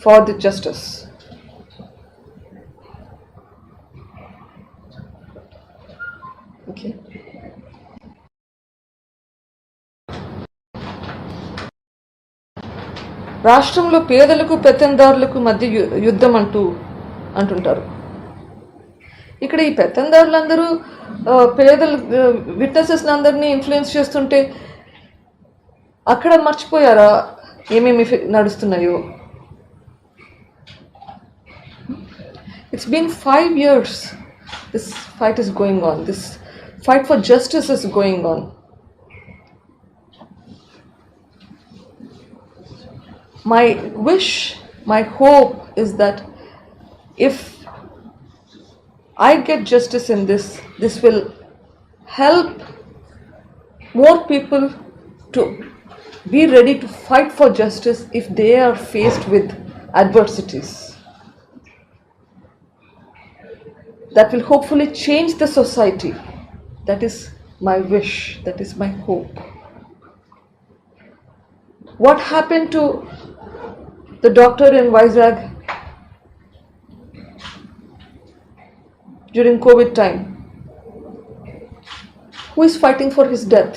for the justice. Okay. రాష్ట్రంలో పేదలకు పెత్తందారులకు మధ్య యుద్ధం అంటుంటారు. ఇక్కడ ఈ పెత్తందారులందరూ పేదలు విట్నెసెస్ అందరినీ ఇన్ఫ్లుయెన్స్ చేస్తుంటే అక్కడ మర్చిపోయారా ఏమేమి నడుస్తున్నాయో? It's been 5 years this fight is going on. This fight for justice is going on. My wish, my hope is that if I get justice in this will help more people to be ready to fight for justice if they are faced with adversities. That will hopefully change the society. That is my wish, that is my hope. What happened to the doctor in Vizag during COVID time? Who is fighting for his death?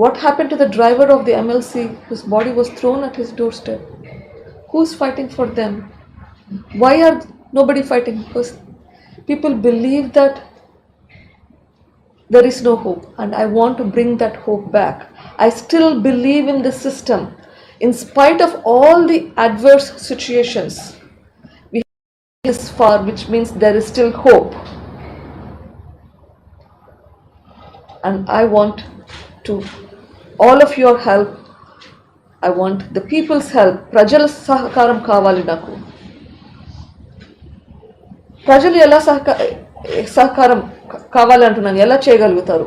What happened to the driver of the MLC whose body was thrown at his doorstep? Who is fighting for them? Why are nobody fighting? Because people believe that there is no hope, and I want to bring that hope back. I still believe in the system. In spite of all the adverse situations, we have this far, which means there is still hope. And I want to all of your help. I want the people's help. Prajala sahakaram kavali naku. ప్రజలు ఎలా సహకారం కావాలంటున్నాను, ఎలా చేయగలుగుతారు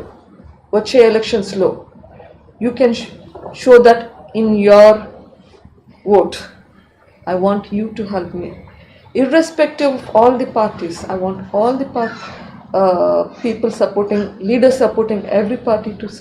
వచ్చే ఎలక్షన్స్లో? You can show that in your vote. I want you to help me irrespective of all the parties. I want all the people supporting, leaders supporting every party to